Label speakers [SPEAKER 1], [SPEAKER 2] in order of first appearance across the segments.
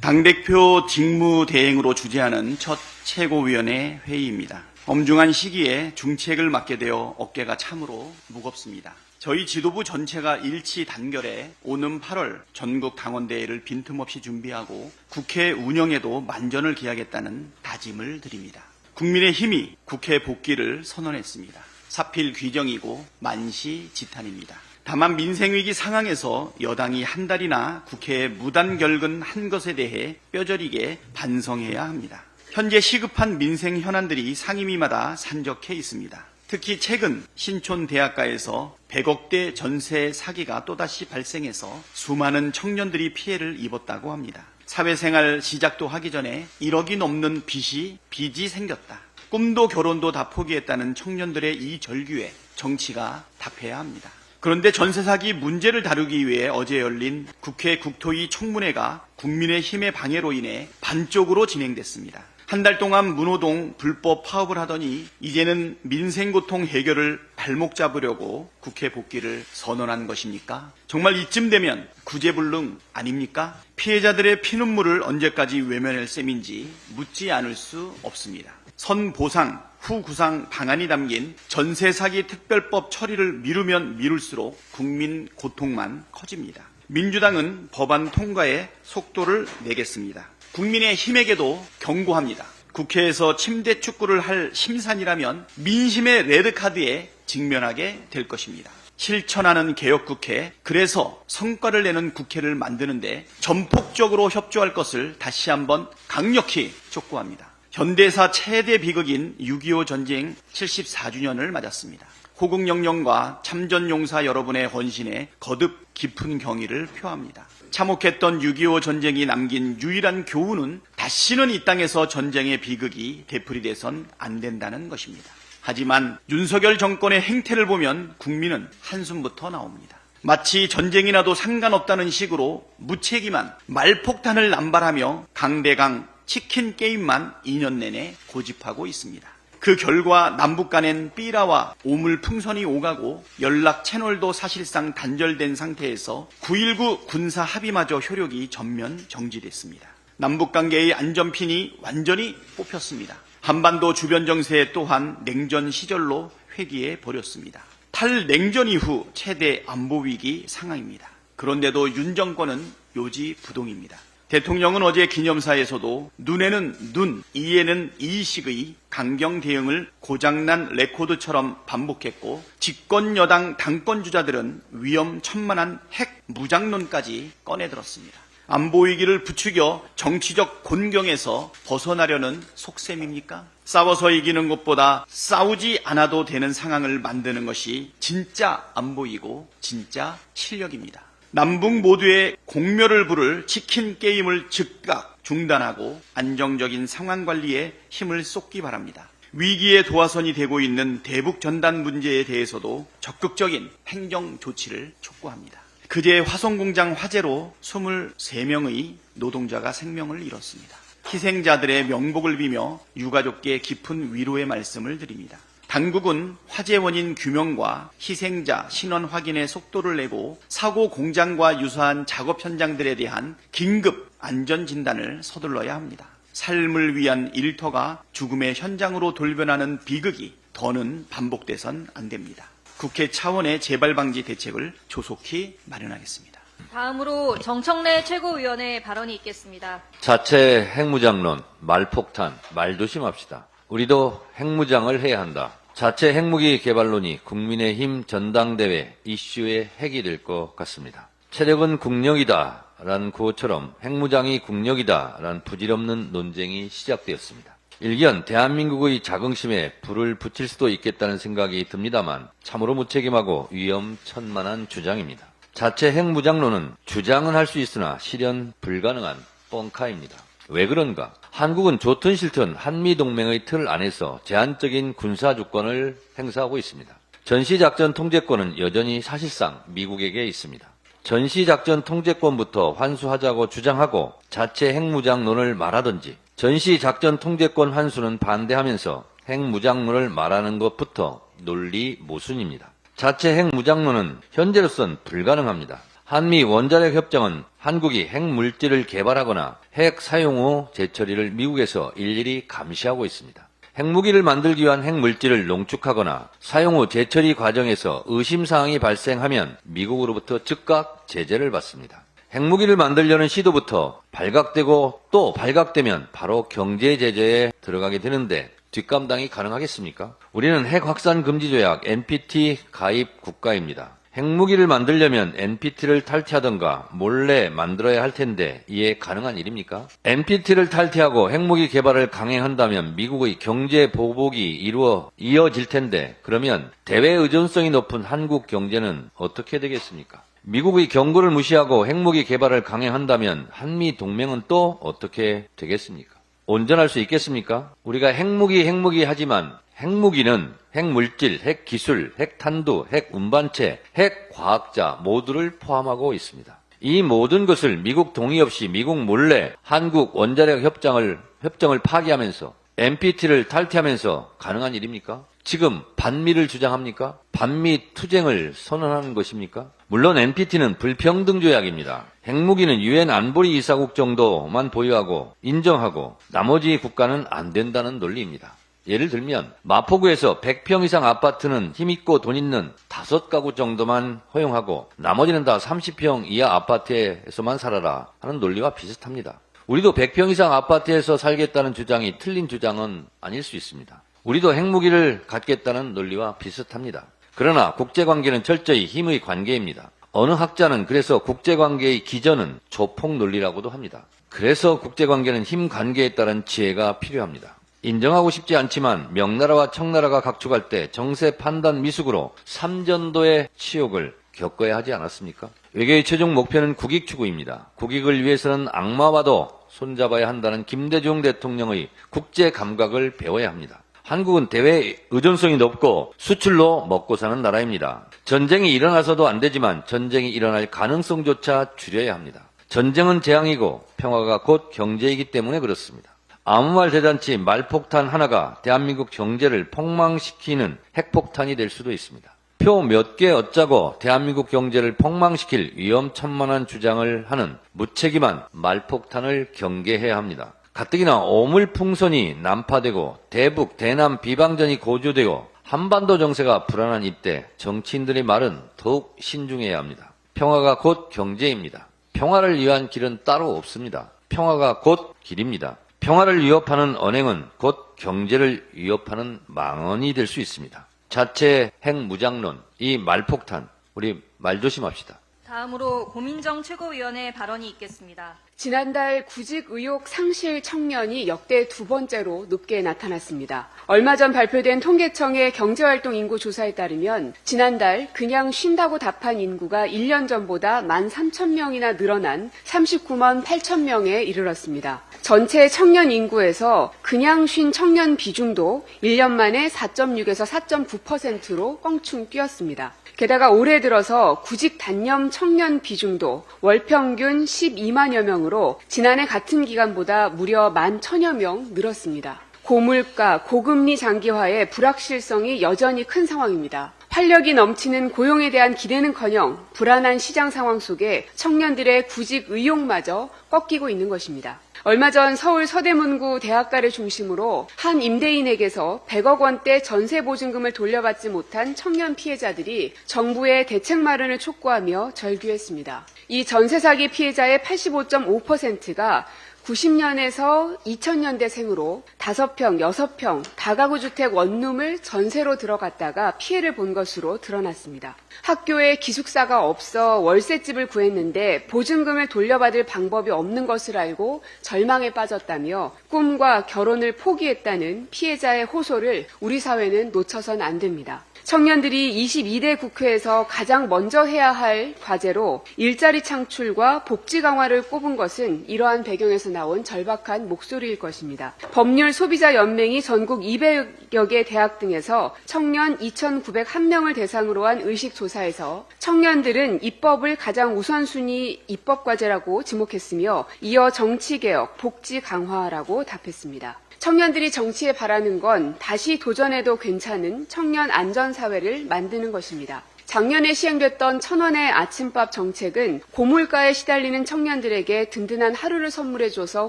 [SPEAKER 1] 당대표 직무대행으로 주재하는 첫 최고위원회 회의입니다. 엄중한 시기에 중책을 맡게 되어 어깨가 참으로 무겁습니다. 저희 지도부 전체가 일치 단결해 오는 8월 전국 당원대회를 빈틈없이 준비하고 국회 운영에도 만전을 기하겠다는 다짐을 드립니다. 국민의힘이 국회 복귀를 선언했습니다. 사필 귀정이고 만시지탄입니다. 다만 민생위기 상황에서 여당이 한 달이나 국회에 무단결근 한 것에 대해 뼈저리게 반성해야 합니다. 현재 시급한 민생 현안들이 상임위마다 산적해 있습니다. 특히 최근 신촌 대학가에서 100억대 전세 사기가 또다시 발생해서 수많은 청년들이 피해를 입었다고 합니다. 사회생활 시작도 하기 전에 1억이 넘는 빚이 생겼다. 꿈도 결혼도 다 포기했다는 청년들의 이 절규에 정치가 답해야 합니다. 그런데 전세 사기 문제를 다루기 위해 어제 열린 국회 국토위 청문회가 국민의힘의 방해로 인해 반쪽으로 진행됐습니다. 한 달 동안 문호동 불법 파업을 하더니 이제는 민생고통 해결을 발목 잡으려고 국회 복귀를 선언한 것입니까? 정말 이쯤 되면 구제불능 아닙니까? 피해자들의 피눈물을 언제까지 외면할 셈인지 묻지 않을 수 없습니다. 선보상, 후구상 방안이 담긴 전세 사기 특별법 처리를 미루면 미룰수록 국민 고통만 커집니다. 민주당은 법안 통과에 속도를 내겠습니다. 국민의힘에게도 경고합니다. 국회에서 침대 축구를 할 심산이라면 민심의 레드카드에 직면하게 될 것입니다. 실천하는 개혁국회, 그래서 성과를 내는 국회를 만드는데 전폭적으로 협조할 것을 다시 한번 강력히 촉구합니다. 현대사 최대 비극인 6.25 전쟁 74주년을 맞았습니다. 호국영령과 참전용사 여러분의 헌신에 거듭 깊은 경의를 표합니다. 참혹했던 6.25 전쟁이 남긴 유일한 교훈은 다시는 이 땅에서 전쟁의 비극이 되풀이돼선 안 된다는 것입니다. 하지만 윤석열 정권의 행태를 보면 국민은 한숨부터 나옵니다. 마치 전쟁이 나도 상관없다는 식으로 무책임한 말폭탄을 남발하며 강대강 치킨 게임만 2년 내내 고집하고 있습니다. 그 결과 남북 간엔 삐라와 오물풍선이 오가고 연락 채널도 사실상 단절된 상태에서 9.19 군사 합의마저 효력이 전면 정지됐습니다. 남북 관계의 안전핀이 완전히 뽑혔습니다. 한반도 주변 정세 또한 냉전 시절로 회귀해 버렸습니다. 탈냉전 이후 최대 안보위기 상황입니다. 그런데도 윤 정권은 요지부동입니다. 대통령은 어제 기념사에서도 눈에는 눈, 이에는 이식의 강경 대응을 고장난 레코드처럼 반복했고 집권 여당 당권주자들은 위험천만한 핵 무장론까지 꺼내들었습니다. 안보위기를 부추겨 정치적 곤경에서 벗어나려는 속셈입니까? 싸워서 이기는 것보다 싸우지 않아도 되는 상황을 만드는 것이 진짜 안보이고 진짜 실력입니다. 남북 모두의 공멸을 부를 치킨 게임을 즉각 중단하고 안정적인 상황 관리에 힘을 쏟기 바랍니다. 위기의 도화선이 되고 있는 대북 전단 문제에 대해서도 적극적인 행정 조치를 촉구합니다. 그제 화성공장 화재로 23명의 노동자가 생명을 잃었습니다. 희생자들의 명복을 비며 유가족께 깊은 위로의 말씀을 드립니다. 당국은 화재 원인 규명과 희생자 신원 확인에 속도를 내고 사고 공장과 유사한 작업 현장들에 대한 긴급 안전진단을 서둘러야 합니다. 삶을 위한 일터가 죽음의 현장으로 돌변하는 비극이 더는 반복돼선 안 됩니다. 국회 차원의 재발방지 대책을 조속히 마련하겠습니다.
[SPEAKER 2] 다음으로 정청래 최고위원의 발언이 있겠습니다.
[SPEAKER 3] 자체 핵무장론, 말폭탄, 말조심합시다. 우리도 핵무장을 해야 한다. 자체 핵무기 개발론이 국민의힘 전당대회 이슈의 핵이 될 것 같습니다. 체력은 국력이다 라는 구호처럼 핵무장이 국력이다 라는 부질없는 논쟁이 시작되었습니다. 일견 대한민국의 자긍심에 불을 붙일 수도 있겠다는 생각이 듭니다만 참으로 무책임하고 위험천만한 주장입니다. 자체 핵무장론은 주장은 할 수 있으나 실현 불가능한 뻥카입니다. 왜 그런가? 한국은 좋든 싫든 한미동맹의 틀 안에서 제한적인 군사주권을 행사하고 있습니다. 전시작전 통제권은 여전히 사실상 미국에게 있습니다. 전시작전 통제권부터 환수하자고 주장하고 자체 핵무장론을 말하든지 전시작전 통제권 환수는 반대하면서 핵무장론을 말하는 것부터 논리 모순입니다. 자체 핵무장론은 현재로선 불가능합니다. 한미 원자력 협정은 한국이 핵물질을 개발하거나 핵 사용 후 재처리를 미국에서 일일이 감시하고 있습니다. 핵무기를 만들기 위한 핵물질을 농축하거나 사용 후 재처리 과정에서 의심사항이 발생하면 미국으로부터 즉각 제재를 받습니다. 핵무기를 만들려는 시도부터 발각되고 또 발각되면 바로 경제 제재에 들어가게 되는데 뒷감당이 가능하겠습니까? 우리는 핵확산금지조약 NPT 가입 국가입니다. 핵무기를 만들려면 NPT를 탈퇴하던가 몰래 만들어야 할 텐데 이해 가능한 일입니까? NPT를 탈퇴하고 핵무기 개발을 강행한다면 미국의 경제 보복이 이어질 텐데 그러면 대외 의존성이 높은 한국 경제는 어떻게 되겠습니까? 미국의 경고를 무시하고 핵무기 개발을 강행한다면 한미 동맹은 또 어떻게 되겠습니까? 온전할 수 있겠습니까? 우리가 핵무기 하지만 핵무기는 핵물질, 핵기술, 핵탄두, 핵운반체, 핵과학자 모두를 포함하고 있습니다. 이 모든 것을 미국 동의 없이 미국 몰래 한국 원자력 협정을 파기하면서 NPT를 탈퇴하면서 가능한 일입니까? 지금 반미를 주장합니까? 반미 투쟁을 선언하는 것입니까? 물론 NPT는 불평등 조약입니다. 핵무기는 유엔 안보리 이사국 정도만 보유하고 인정하고 나머지 국가는 안 된다는 논리입니다. 예를 들면 마포구에서 100평 이상 아파트는 힘있고 돈 있는 5가구 정도만 허용하고 나머지는 다 30평 이하 아파트에서만 살아라 하는 논리와 비슷합니다. 우리도 100평 이상 아파트에서 살겠다는 주장이 틀린 주장은 아닐 수 있습니다. 우리도 핵무기를 갖겠다는 논리와 비슷합니다. 그러나 국제관계는 철저히 힘의 관계입니다. 어느 학자는 그래서 국제관계의 기전은 조폭 논리라고도 합니다. 그래서 국제관계는 힘 관계에 따른 지혜가 필요합니다. 인정하고 싶지 않지만 명나라와 청나라가 각축할 때 정세 판단 미숙으로 삼전도의 치욕을 겪어야 하지 않았습니까? 외교의 최종 목표는 국익 추구입니다. 국익을 위해서는 악마와도 손잡아야 한다는 김대중 대통령의 국제 감각을 배워야 합니다. 한국은 대외 의존성이 높고 수출로 먹고 사는 나라입니다. 전쟁이 일어나서도 안 되지만 전쟁이 일어날 가능성조차 줄여야 합니다. 전쟁은 재앙이고 평화가 곧 경제이기 때문에 그렇습니다. 아무 말 대잔치 말폭탄 하나가 대한민국 경제를 폭망시키는 핵폭탄이 될 수도 있습니다. 표 몇 개 얻자고 대한민국 경제를 폭망시킬 위험천만한 주장을 하는 무책임한 말폭탄을 경계해야 합니다. 가뜩이나 오물풍선이 난파되고 대북, 대남 비방전이 고조되고 한반도 정세가 불안한 이때 정치인들의 말은 더욱 신중해야 합니다. 평화가 곧 경제입니다. 평화를 위한 길은 따로 없습니다. 평화가 곧 길입니다. 평화를 위협하는 언행은 곧 경제를 위협하는 망언이 될 수 있습니다. 자체 핵무장론, 이 말폭탄, 우리 말조심합시다.
[SPEAKER 2] 다음으로 고민정 최고위원의 발언이 있겠습니다.
[SPEAKER 4] 지난달 구직 의혹 상실 청년이 역대 2번째로 높게 나타났습니다. 얼마 전 발표된 통계청의 경제활동 인구 조사에 따르면 지난달 그냥 쉰다고 답한 인구가 1년 전보다 13,000명이나 늘어난 39만 8천 명에 이르렀습니다. 전체 청년 인구에서 그냥 쉰 청년 비중도 1년 만에 4.6에서 4.9%로 껑충 뛰었습니다. 게다가 올해 들어서 구직 단념 청년 비중도 월 평균 12만여 명으로 지난해 같은 기간보다 무려 11,000여 명 늘었습니다. 고물가, 고금리 장기화의 불확실성이 여전히 큰 상황입니다. 활력이 넘치는 고용에 대한 기대는커녕 불안한 시장 상황 속에 청년들의 구직 의욕마저 꺾이고 있는 것입니다. 얼마 전 서울 서대문구 대학가를 중심으로 한 임대인에게서 100억 원대 전세 보증금을 돌려받지 못한 청년 피해자들이 정부의 대책 마련을 촉구하며 절규했습니다. 이 전세 사기 피해자의 85.5%가 90년에서 2000년대생으로 5평, 6평 다가구 주택 원룸을 전세로 들어갔다가 피해를 본 것으로 드러났습니다. 학교에 기숙사가 없어 월세집을 구했는데 보증금을 돌려받을 방법이 없는 것을 알고 절망에 빠졌다며 꿈과 결혼을 포기했다는 피해자의 호소를 우리 사회는 놓쳐선 안 됩니다. 청년들이 22대 국회에서 가장 먼저 해야 할 과제로 일자리 창출과 복지 강화를 꼽은 것은 이러한 배경에서 나온 절박한 목소리일 것입니다. 법률 소비자 연맹이 전국 200여 개 대학 등에서 청년 2,901명을 대상으로 한 의식조사에서 청년들은 입법을 가장 우선순위 입법과제라고 지목했으며 이어 정치개혁, 복지 강화라고 답했습니다. 청년들이 정치에 바라는 건 다시 도전해도 괜찮은 청년 안전사회를 만드는 것입니다. 작년에 시행됐던 1,000원의 아침밥 정책은 고물가에 시달리는 청년들에게 든든한 하루를 선물해줘서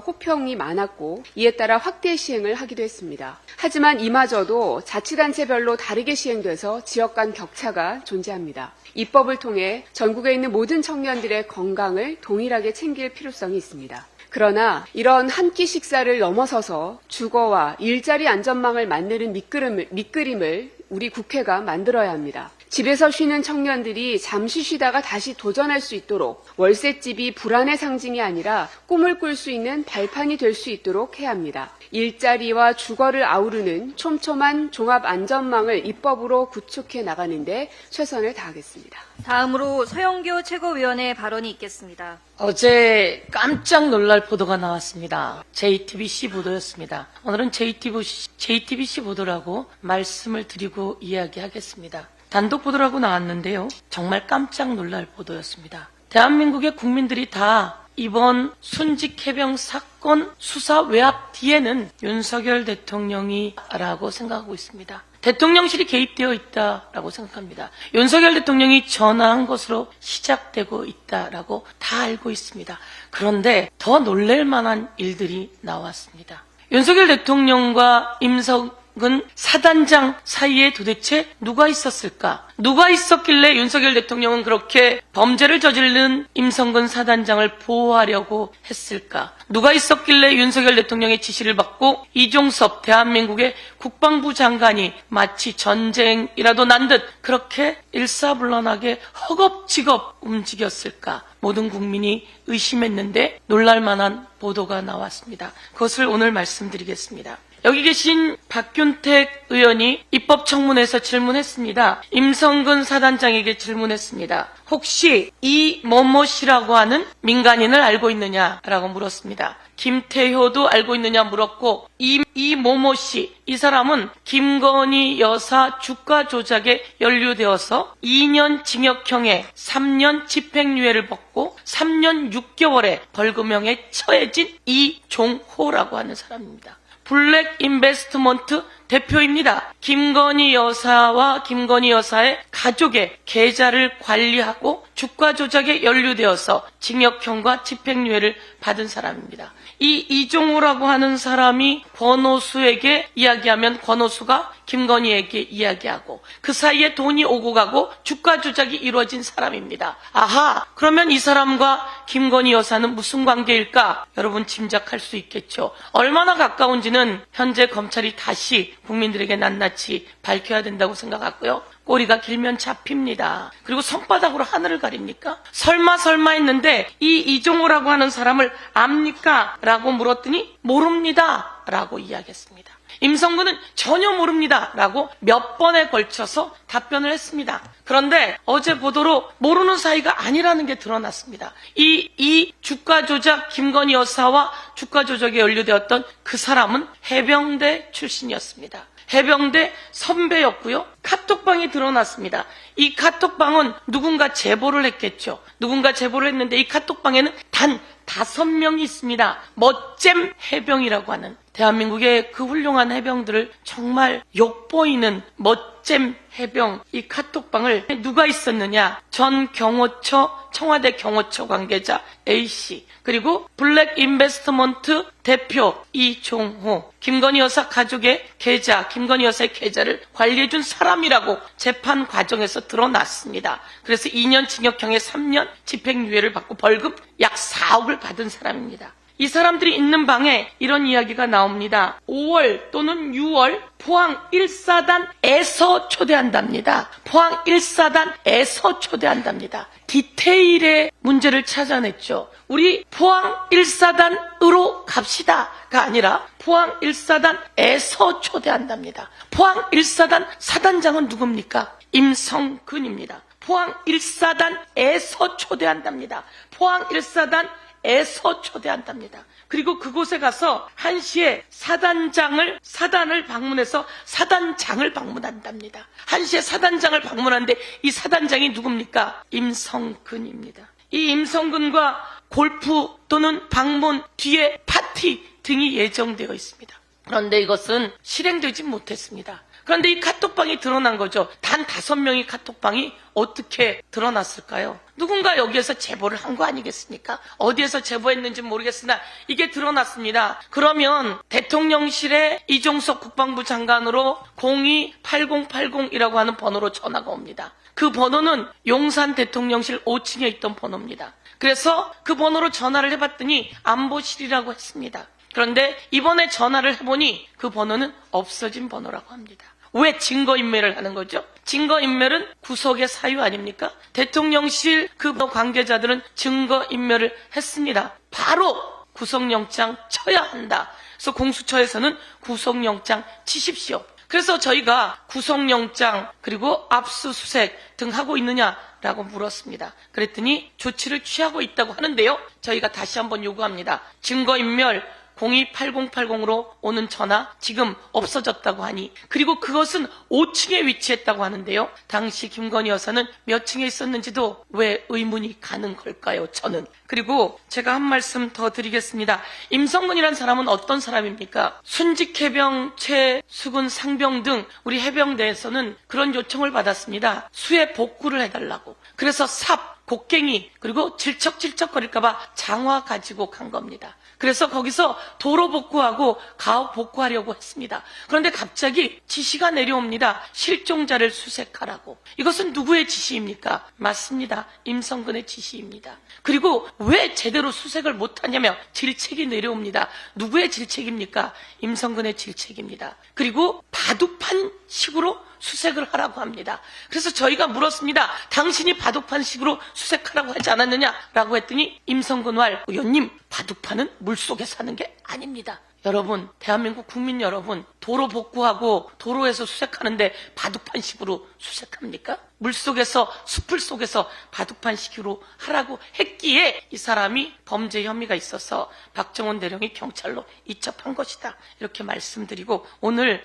[SPEAKER 4] 호평이 많았고 이에 따라 확대 시행을 하기도 했습니다. 하지만 이마저도 자치단체별로 다르게 시행돼서 지역 간 격차가 존재합니다. 입법을 통해 전국에 있는 모든 청년들의 건강을 동일하게 챙길 필요성이 있습니다. 그러나 이런 한 끼 식사를 넘어서서 주거와 일자리 안전망을 만드는 밑그림을 우리 국회가 만들어야 합니다. 집에서 쉬는 청년들이 잠시 쉬다가 다시 도전할 수 있도록 월세집이 불안의 상징이 아니라 꿈을 꿀 수 있는 발판이 될 수 있도록 해야 합니다. 일자리와 주거를 아우르는 촘촘한 종합안전망을 입법으로 구축해 나가는데 최선을 다하겠습니다.
[SPEAKER 2] 다음으로 서영교 최고위원의 발언이 있겠습니다.
[SPEAKER 5] 어제 깜짝 놀랄 보도가 나왔습니다. JTBC 보도였습니다. 오늘은 JTBC 보도라고 말씀을 드리고 이야기하겠습니다. 단독 보도라고 나왔는데요. 정말 깜짝 놀랄 보도였습니다. 대한민국의 국민들이 다 이번 순직 해병 사건 수사 외압 뒤에는 윤석열 대통령이라고 생각하고 있습니다. 대통령실이 개입되어 있다라고 생각합니다. 윤석열 대통령이 전화한 것으로 시작되고 있다라고 다 알고 있습니다. 그런데 더 놀랄 만한 일들이 나왔습니다. 윤석열 대통령과 임성근 사단장 사이에 도대체 누가 있었을까? 누가 있었길래 윤석열 대통령은 그렇게 범죄를 저지르는 임성근 사단장을 보호하려고 했을까? 누가 있었길래 윤석열 대통령의 지시를 받고 이종섭 대한민국의 국방부 장관이 마치 전쟁이라도 난 듯 그렇게 일사불란하게 허겁지겁 움직였을까? 모든 국민이 의심했는데 놀랄만한 보도가 나왔습니다. 그것을 오늘 말씀드리겠습니다. 여기 계신 박균택 의원이 입법청문회에서 질문했습니다. 임성근 사단장에게 질문했습니다. 혹시 이 뭐뭐 씨라고 하는 민간인을 알고 있느냐라고 물었습니다. 김태효도 알고 있느냐 물었고 이 뭐뭐 씨, 이 사람은 김건희 여사 주가 조작에 연루되어서 2년 징역형에 3년 집행유예를 받고 3년 6개월의 벌금형에 처해진 이종호라고 하는 사람입니다. 블랙 인베스트먼트 대표입니다. 김건희 여사와 김건희 여사의 가족의 계좌를 관리하고 주가 조작에 연루되어서 징역형과 집행유예를 받은 사람입니다. 이 이종호라고 하는 사람이 권오수에게 이야기하면 권오수가 김건희에게 이야기하고 그 사이에 돈이 오고 가고 주가 조작이 이루어진 사람입니다. 아하, 그러면 이 사람과 김건희 여사는 무슨 관계일까? 여러분 짐작할 수 있겠죠. 얼마나 가까운지는 현재 검찰이 다시 국민들에게 낱낱이 밝혀야 된다고 생각하고요. 꼬리가 길면 잡힙니다. 그리고 손바닥으로 하늘을 가립니까? 설마 했는데 이 이종호라고 하는 사람을 압니까? 라고 물었더니 모릅니다. 라고 이야기했습니다. 임성근은 전혀 모릅니다. 라고 몇 번에 걸쳐서 답변을 했습니다. 그런데 어제 보도로 모르는 사이가 아니라는 게 드러났습니다. 이 주가 조작 김건희 여사와 주가 조작에 연루되었던 그 사람은 해병대 출신이었습니다. 해병대 선배였고요. 카톡방이 드러났습니다. 이 카톡방은 누군가 제보를 했겠죠. 누군가 제보를 했는데 이 카톡방에는 단 5명이 있습니다. 멋잼 해병이라고 하는 대한민국의 그 훌륭한 해병들을 정말 욕보이는 멋잼 해병 이 카톡방을 누가 있었느냐? 전 경호처 청와대 경호처 관계자 A씨 그리고 블랙 인베스트먼트 대표 이종호 김건희 여사 가족의 계좌 김건희 여사의 계좌를 관리해준 사람이라고 재판 과정에서 드러났습니다. 그래서 2년 징역형에 3년 집행유예를 받고 벌금 약 4억을 받은 사람입니다. 이 사람들이 있는 방에 이런 이야기가 나옵니다. 5월 또는 6월 포항 1사단에서 초대한답니다. 포항 1사단에서 초대한답니다. 디테일의 문제를 찾아냈죠. 우리 포항 1사단으로 갑시다가 아니라 포항 1사단에서 초대한답니다. 포항 1사단 사단장은 누굽니까? 임성근입니다. 포항 1사단에서 초대한답니다. 포항 1사단에서 초대한답니다. 그리고 그곳에 가서 1시에 사단을 방문해서 사단장을 방문한답니다. 1시에 사단장을 방문하는데 이 사단장이 누굽니까? 임성근입니다. 이 임성근과 골프 또는 방문 뒤에 파티 등이 예정되어 있습니다. 그런데 이것은 실행되지 못했습니다. 그런데 이 카톡방이 드러난 거죠. 단 5명의 카톡방이 어떻게 드러났을까요? 누군가 여기에서 제보를 한 거 아니겠습니까? 어디에서 제보했는지 모르겠으나 이게 드러났습니다. 그러면 대통령실에 이종석 국방부 장관으로 028080이라고 하는 번호로 전화가 옵니다. 그 번호는 용산 대통령실 5층에 있던 번호입니다. 그래서 그 번호로 전화를 해봤더니 안보실이라고 했습니다. 그런데 이번에 전화를 해보니 그 번호는 없어진 번호라고 합니다. 왜 증거인멸을 하는 거죠? 증거인멸은 구속의 사유 아닙니까? 대통령실 그 관계자들은 증거인멸을 했습니다. 바로 구속영장 쳐야 한다. 그래서 공수처에서는 구속영장 치십시오. 그래서 저희가 구속영장 그리고 압수수색 등 하고 있느냐라고 물었습니다. 그랬더니 조치를 취하고 있다고 하는데요. 저희가 다시 한번 요구합니다. 증거인멸 028080으로 오는 전화 지금 없어졌다고 하니, 그리고 그것은 5층에 위치했다고 하는데요. 당시 김건희 여사는 몇 층에 있었는지도 왜 의문이 가는 걸까요? 저는. 그리고 제가 한 말씀 더 드리겠습니다. 임성근이라는 사람은 어떤 사람입니까? 순직해병, 최수근, 상병 등 우리 해병대에서는 그런 요청을 받았습니다. 수해 복구를 해달라고. 그래서 삽, 곡괭이, 그리고 질척질척거릴까봐 장화 가지고 간 겁니다. 그래서 거기서 도로 복구하고 가옥 복구하려고 했습니다. 그런데 갑자기 지시가 내려옵니다. 실종자를 수색하라고. 이것은 누구의 지시입니까? 맞습니다. 임성근의 지시입니다. 그리고 왜 제대로 수색을 못하냐며 질책이 내려옵니다. 누구의 질책입니까? 임성근의 질책입니다. 그리고 바둑판 식으로 수색을 하라고 합니다. 그래서 저희가 물었습니다. 당신이 바둑판 식으로 수색하라고 하지 않았느냐라고 했더니 임성근 의원님, 바둑판은 물속에 사는 게 아닙니다. 여러분, 대한민국 국민 여러분, 도로 복구하고 도로에서 수색하는데 바둑판식으로 수색합니까? 물속에서, 숲을 속에서 바둑판식으로 하라고 했기에 이 사람이 범죄 혐의가 있어서 박정원 대령이 경찰로 이첩한 것이다. 이렇게 말씀드리고, 오늘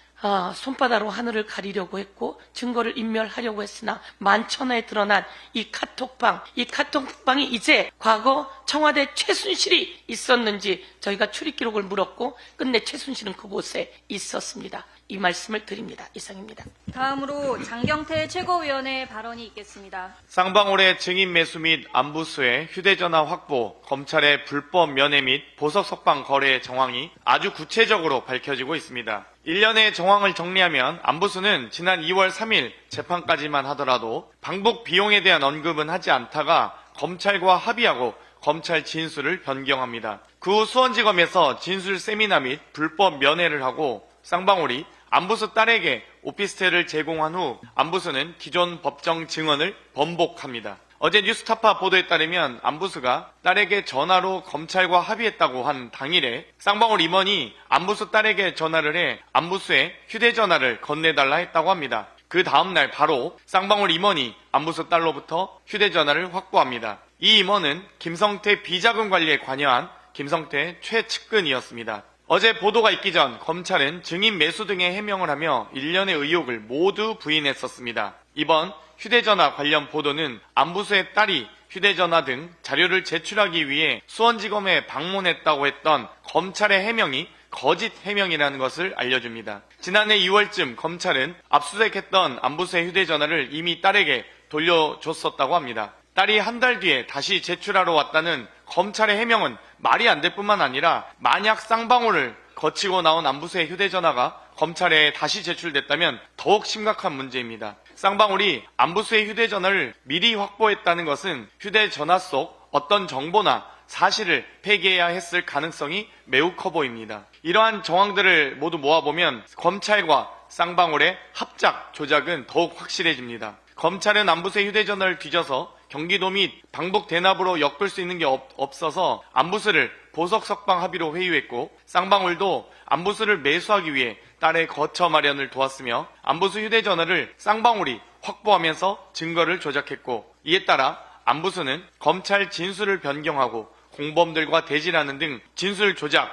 [SPEAKER 5] 손바닥으로 하늘을 가리려고 했고 증거를 인멸하려고 했으나 만천하에 드러난 이 카톡방이 이제 과거 청와대 최순실이 있었는지 저희가 출입 기록을 물었고 끝내 최순실은 그곳에 있었습니다. 이 말씀을 드립니다. 이상입니다.
[SPEAKER 2] 다음으로 장경태 최고위원의 발언이 있겠습니다.
[SPEAKER 6] 쌍방울의 증인 매수 및 안부수의 휴대전화 확보, 검찰의 불법 면회 및 보석 석방 거래 정황이 아주 구체적으로 밝혀지고 있습니다. 일련의 정황을 정리하면 안부수는 지난 2월 3일 재판까지만 하더라도 방북 비용에 대한 언급은 하지 않다가 검찰과 합의하고 검찰 진술을 변경합니다. 그 후 수원지검에서 진술 세미나 및 불법 면회를 하고 쌍방울이 안부수 딸에게 오피스텔을 제공한 후 안부수는 기존 법정 증언을 번복합니다. 어제 뉴스타파 보도에 따르면 안부수가 딸에게 전화로 검찰과 합의했다고 한 당일에 쌍방울 임원이 안부수 딸에게 전화를 해 안부수의 휴대전화를 건네달라 했다고 합니다. 그 다음날 바로 쌍방울 임원이 안부수 딸로부터 휴대전화를 확보합니다. 이 임원은 김성태 비자금 관리에 관여한 김성태 최측근이었습니다. 어제 보도가 있기 전 검찰은 증인 매수 등의 해명을 하며 일련의 의혹을 모두 부인했었습니다. 이번 휴대전화 관련 보도는 안부수의 딸이 휴대전화 등 자료를 제출하기 위해 수원지검에 방문했다고 했던 검찰의 해명이 거짓 해명이라는 것을 알려줍니다. 지난해 2월쯤 검찰은 압수수색했던 안부수의 휴대전화를 이미 딸에게 돌려줬었다고 합니다. 딸이 한 달 뒤에 다시 제출하러 왔다는 검찰의 해명은 말이 안 될 뿐만 아니라 만약 쌍방울을 거치고 나온 안부수의 휴대전화가 검찰에 다시 제출됐다면 더욱 심각한 문제입니다. 쌍방울이 안부수의 휴대전화를 미리 확보했다는 것은 휴대전화 속 어떤 정보나 사실을 폐기해야 했을 가능성이 매우 커 보입니다. 이러한 정황들을 모두 모아보면 검찰과 쌍방울의 합작, 조작은 더욱 확실해집니다. 검찰은 안부수의 휴대전화를 뒤져서 경기도 및 방북 대납으로 엮을 수 있는 게 없어서 안부수를 보석 석방 합의로 회유했고 쌍방울도 안부수를 매수하기 위해 딸의 거처 마련을 도왔으며 안부수 휴대전화를 쌍방울이 확보하면서 증거를 조작했고 이에 따라 안부수는 검찰 진술을 변경하고 공범들과 대질하는 등 진술 조작에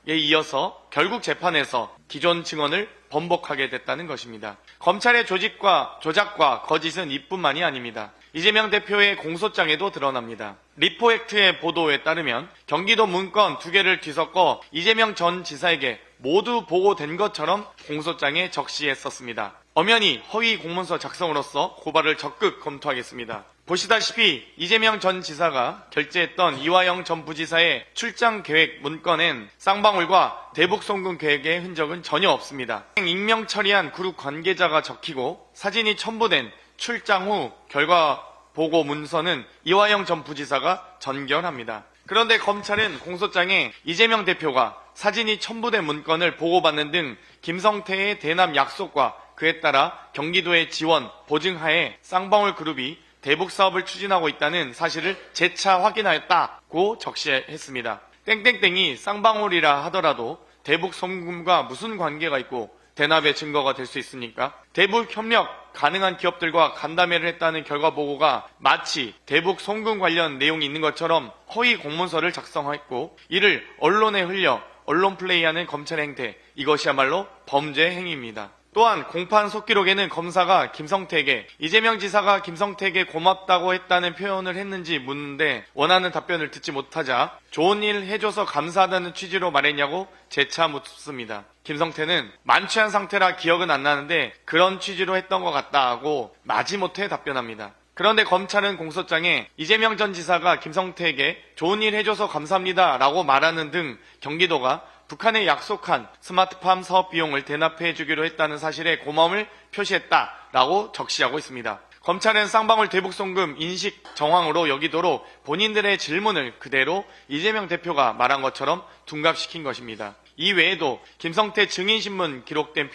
[SPEAKER 6] 이어서 결국 재판에서 기존 증언을 번복하게 됐다는 것입니다. 검찰의 조작과 거짓은 이뿐만이 아닙니다. 이재명 대표의 공소장에도 드러납니다. 리포액트의 보도에 따르면 경기도 문건 2개를 뒤섞어 이재명 전 지사에게 모두 보고된 것처럼 공소장에 적시했었습니다. 엄연히 허위 공문서 작성으로서 고발을 적극 검토하겠습니다. 보시다시피 이재명 전 지사가 결재했던 이화영 전 부지사의 출장 계획 문건엔 쌍방울과 대북 송금 계획의 흔적은 전혀 없습니다. 익명 처리한 그룹 관계자가 적히고 사진이 첨부된 출장 후 결과 보고 문서는 이화영 전 부지사가 전결합니다. 그런데 검찰은 공소장에 이재명 대표가 사진이 첨부된 문건을 보고받는 등 김성태의 대남 약속과 그에 따라 경기도의 지원, 보증하에 쌍방울 그룹이 대북 사업을 추진하고 있다는 사실을 재차 확인하였다고 적시했습니다. 땡땡땡이 쌍방울이라 하더라도 대북 송금과 무슨 관계가 있고 대납의 증거가 될 수 있습니까? 대북 협력 가능한 기업들과 간담회를 했다는 결과 보고가 마치 대북 송금 관련 내용이 있는 것처럼 허위 공문서를 작성했고 이를 언론에 흘려 언론 플레이하는 검찰 행태, 이것이야말로 범죄 행위입니다. 또한 공판 속기록에는 검사가 김성태에게 이재명 지사가 김성태에게 고맙다고 했다는 표현을 했는지 묻는데 원하는 답변을 듣지 못하자 좋은 일 해줘서 감사하다는 취지로 말했냐고 재차 묻습니다. 김성태는 만취한 상태라 기억은 안 나는데 그런 취지로 했던 것 같다고 마지못해 답변합니다. 그런데 검찰은 공소장에 이재명 전 지사가 김성태에게 좋은 일 해줘서 감사합니다 라고 말하는 등 경기도가 북한에 약속한 스마트팜 사업 비용을 대납해 주기로 했다는 사실에 고마움을 표시했다라고 적시하고 있습니다. 검찰은 쌍방울 대북송금 인식 정황으로 여기도록 본인들의 질문을 그대로 이재명 대표가 말한 것처럼 둔갑시킨 것입니다. 이 외에도 김성태 증인신문 기록된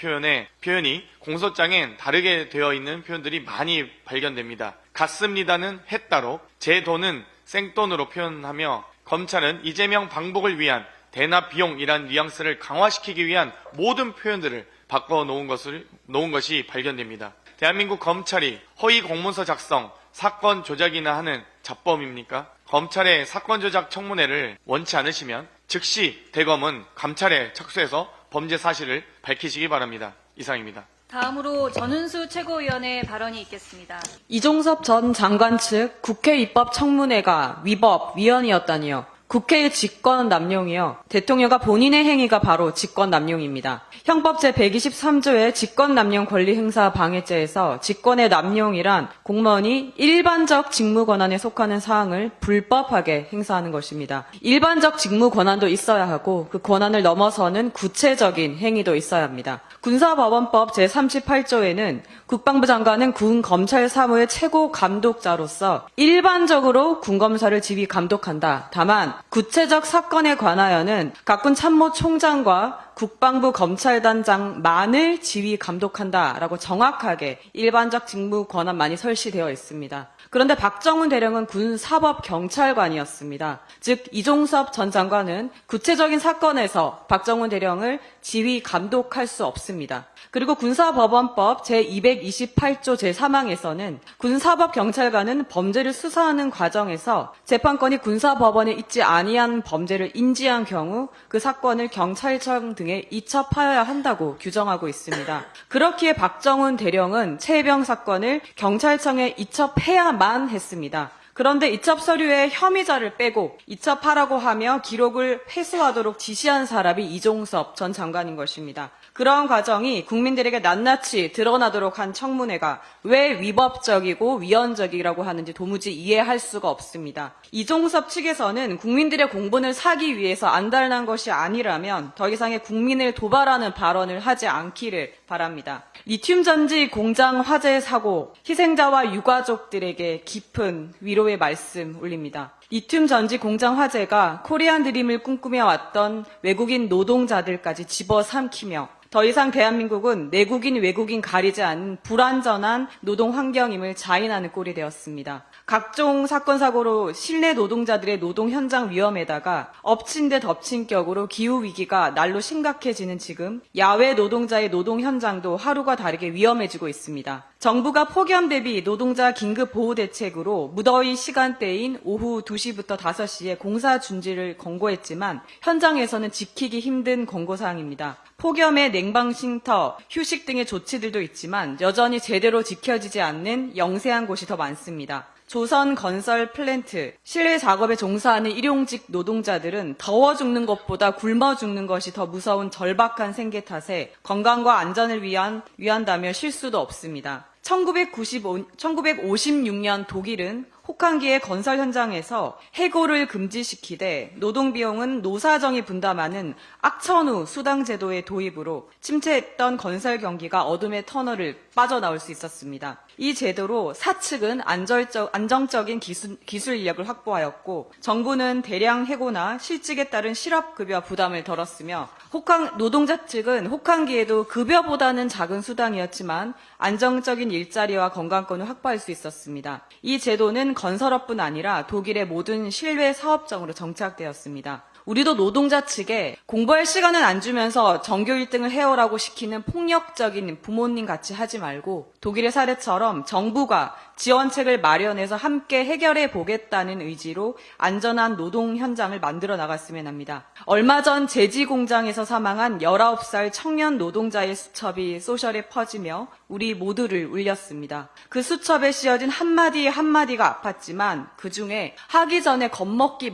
[SPEAKER 6] 표현이 공소장엔 다르게 되어 있는 표현들이 많이 발견됩니다. 같습니다는 했다로 제 돈은 생돈으로 표현하며 검찰은 이재명 방북을 위한 대납 비용이란 뉘앙스를 강화시키기 위한 모든 표현들을 바꿔놓은 것이 발견됩니다. 대한민국 검찰이 허위 공문서 작성, 사건 조작이나 하는 잡범입니까? 검찰의 사건 조작 청문회를 원치 않으시면 즉시 대검은 감찰에 착수해서 범죄 사실을 밝히시기 바랍니다. 이상입니다.
[SPEAKER 2] 다음으로 전은수 최고위원의 발언이 있겠습니다.
[SPEAKER 7] 이종섭 전 장관 측 국회 입법청문회가 위법, 위헌이었다니요. 국회의 직권 남용이요. 대통령과 본인의 행위가 바로 직권 남용입니다. 형법 제123조의 직권 남용 권리 행사 방해죄에서 직권의 남용이란 공무원이 일반적 직무 권한에 속하는 사항을 불법하게 행사하는 것입니다. 일반적 직무 권한도 있어야 하고 그 권한을 넘어서는 구체적인 행위도 있어야 합니다. 군사법원법 제38조에는 국방부 장관은 군 검찰 사무의 최고 감독자로서 일반적으로 군검사를 지휘 감독한다. 다만 구체적 사건에 관하여는 각군 참모총장과 국방부 검찰단장만을 지휘 감독한다라고 정확하게 일반적 직무 권한만이 설시되어 있습니다. 그런데 박정훈 대령은 군사법경찰관이었습니다. 즉 이종섭 전 장관은 구체적인 사건에서 박정훈 대령을 지휘 감독할 수 없습니다. 그리고 군사법원법 제228조 제3항에서는 군사법경찰관은 범죄를 수사하는 과정에서 재판권이 군사법원에 있지 아니한 범죄를 인지한 경우 그 사건을 경찰청 등에 이첩하여야 한다고 규정하고 있습니다. 그렇기에 박정훈 대령은 최혜병 사건을 경찰청에 이첩해야만 했습니다. 그런데 이첩 서류에 혐의자를 빼고 이첩하라고 하며 기록을 회수하도록 지시한 사람이 이종섭 전 장관인 것입니다. 그러한 과정이 국민들에게 낱낱이 드러나도록 한 청문회가 왜 위법적이고 위헌적이라고 하는지 도무지 이해할 수가 없습니다. 이종섭 측에서는 국민들의 공분을 사기 위해서 안달난 것이 아니라면 더 이상의 국민을 도발하는 발언을 하지 않기를 바랍니다. 리튬 전지 공장 화재 사고 희생자와 유가족들에게 깊은 위로의 말씀 올립니다. 리튬 전지 공장 화재가 코리안 드림을 꿈꾸며 왔던 외국인 노동자들까지 집어삼키며 더 이상 대한민국은 내국인 외국인 가리지 않는 불안전한 노동 환경임을 자인하는 꼴이 되었습니다. 각종 사건 사고로 실내 노동자들의 노동 현장 위험에다가 엎친 데 덮친 격으로 기후위기가 날로 심각해지는 지금 야외 노동자의 노동 현장도 하루가 다르게 위험해지고 있습니다. 정부가 폭염 대비 노동자 긴급 보호 대책으로 무더위 시간대인 오후 2시부터 5시에 공사 중지를 권고했지만 현장에서는 지키기 힘든 권고사항입니다. 폭염에 냉방 쉼터, 휴식 등의 조치들도 있지만 여전히 제대로 지켜지지 않는 영세한 곳이 더 많습니다. 조선 건설 플랜트, 실내 작업에 종사하는 일용직 노동자들은 더워 죽는 것보다 굶어 죽는 것이 더 무서운 절박한 생계 탓에 건강과 안전을 위한다며 쉴 수도 없습니다. 1956년 독일은 혹한기의 건설 현장에서 해고를 금지시키되 노동비용은 노사정이 분담하는 악천후 수당 제도의 도입으로 침체했던 건설 경기가 어둠의 터널을 빠져나올 수 있었습니다. 이 제도로 사측은 안정적인 기술 인력을 확보하였고 정부는 대량 해고나 실직에 따른 실업급여 부담을 덜었으며 노동자 측은 혹한기에도 급여보다는 작은 수당이었지만 안정적인 일자리와 건강권을 확보할 수 있었습니다. 이 제도는 건설업뿐 아니라 독일의 모든 실외 사업장으로 정착되었습니다. 우리도 노동자 측에 공부할 시간은 안 주면서 전교 1등을 해오라고 시키는 폭력적인 부모님 같이 하지 말고 독일의 사례처럼 정부가 지원책을 마련해서 함께 해결해 보겠다는 의지로 안전한 노동 현장을 만들어 나갔으면 합니다. 얼마 전 제지 공장에서 사망한 19살 청년 노동자의 수첩이 소셜에 퍼지며 우리 모두를 울렸습니다. 그 수첩에 씌어진 한마디가 아팠지만 그중에 하기 전에 겁먹지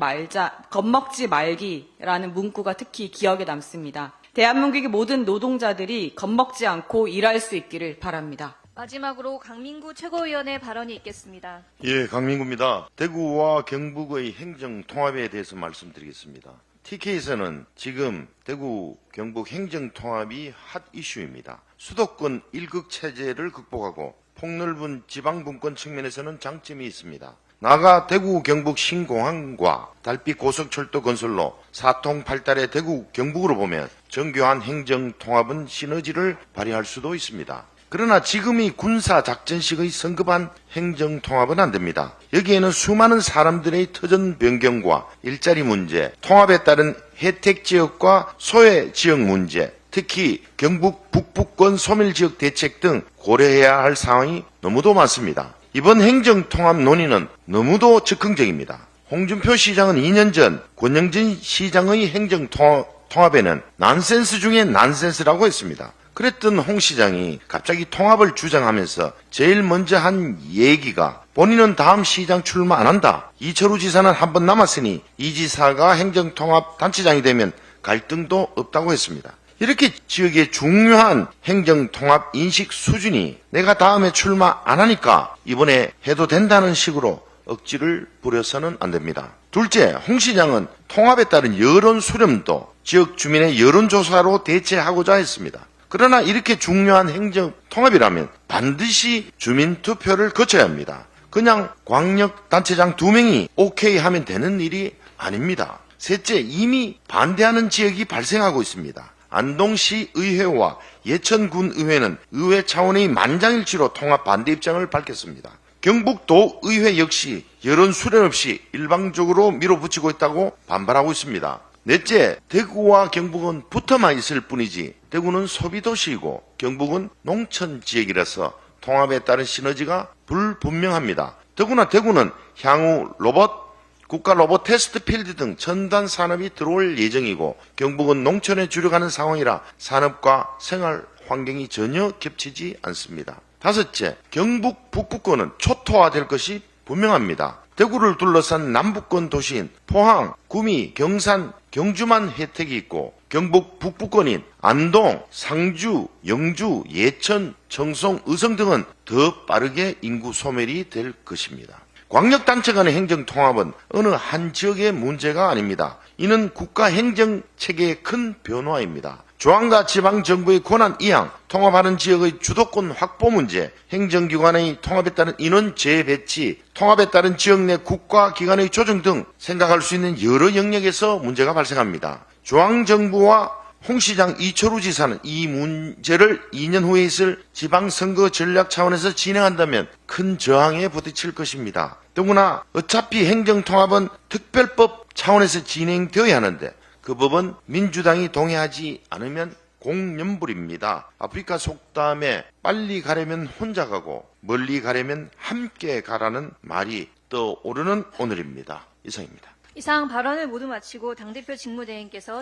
[SPEAKER 7] 말기라는 문구가 특히 기억에 남습니다. 대한민국의 모든 노동자들이 겁먹지 않고 일할 수 있기를 바랍니다.
[SPEAKER 2] 마지막으로 강민구 최고위원의 발언이 있겠습니다.
[SPEAKER 8] 예, 강민구입니다. 대구와 경북의 행정 통합에 대해서 말씀드리겠습니다. TK에서는 지금 대구 경북 행정 통합이 핫 이슈입니다. 수도권 1극 체제를 극복하고 폭넓은 지방 분권 측면에서는 장점이 있습니다. 나아가 대구 경북 신공항과 달빛 고속철도 건설로 사통팔달의 대구 경북으로 보면 정교한 행정 통합은 시너지를 발휘할 수도 있습니다. 그러나 지금이 군사작전식의 성급한 행정통합은 안 됩니다. 여기에는 수많은 사람들의 터전 변경과 일자리 문제, 통합에 따른 혜택지역과 소외지역 문제, 특히 경북 북부권 소멸지역 대책 등 고려해야 할 사항이 너무도 많습니다. 이번 행정통합 논의는 너무도 즉흥적입니다. 홍준표 시장은 2년 전 권영진 시장의 행정통합에는 난센스 중에 난센스라고 했습니다. 그랬던 홍 시장이 갑자기 통합을 주장하면서 제일 먼저 한 얘기가 본인은 다음 시장 출마 안 한다. 이철우 지사는 한 번 남았으니 이 지사가 행정통합 단체장이 되면 갈등도 없다고 했습니다. 이렇게 지역의 중요한 행정통합 인식 수준이 내가 다음에 출마 안 하니까 이번에 해도 된다는 식으로 억지를 부려서는 안 됩니다. 둘째, 홍 시장은 통합에 따른 여론 수렴도 지역 주민의 여론조사로 대체하고자 했습니다. 그러나 이렇게 중요한 행정 통합이라면 반드시 주민 투표를 거쳐야 합니다. 그냥 광역단체장 2명이 오케이 하면 되는 일이 아닙니다. 셋째, 이미 반대하는 지역이 발생하고 있습니다. 안동시 의회와 예천군 의회는 의회 차원의 만장일치로 통합 반대 입장을 밝혔습니다. 경북도 의회 역시 여론 수렴 없이 일방적으로 밀어붙이고 있다고 반발하고 있습니다. 넷째, 대구와 경북은 붙어만 있을 뿐이지 대구는 소비도시이고 경북은 농촌 지역이라서 통합에 따른 시너지가 불분명합니다. 더구나 대구는 향후 국가 로봇 테스트 필드 등 첨단 산업이 들어올 예정이고 경북은 농촌에 주력하는 상황이라 산업과 생활 환경이 전혀 겹치지 않습니다. 다섯째, 경북 북부권은 초토화될 것이 분명합니다. 대구를 둘러싼 남부권 도시인 포항, 구미, 경산, 경주만 혜택이 있고 경북 북부권인 안동, 상주, 영주, 예천, 청송, 의성 등은 더 빠르게 인구 소멸이 될 것입니다. 광역단체 간의 행정통합은 어느 한 지역의 문제가 아닙니다. 이는 국가 행정체계의 큰 변화입니다. 중앙과 지방정부의 권한 이양, 통합하는 지역의 주도권 확보 문제, 행정기관의 통합에 따른 인원 재배치, 통합에 따른 지역 내 국가기관의 조정 등 생각할 수 있는 여러 영역에서 문제가 발생합니다. 중앙정부와 홍 시장, 이철우 지사는 이 문제를 2년 후에 있을 지방선거 전략 차원에서 진행한다면 큰 저항에 부딪힐 것입니다. 더구나 어차피 행정통합은 특별법 차원에서 진행되어야 하는데 그 법은 민주당이 동의하지 않으면 공연불입니다. 아프리카 속담에 빨리 가려면 혼자 가고 멀리 가려면 함께 가라는 말이 떠오르는 오늘입니다. 이상입니다.
[SPEAKER 2] 이상 발언을 모두 마치고 당대표 직무대행께서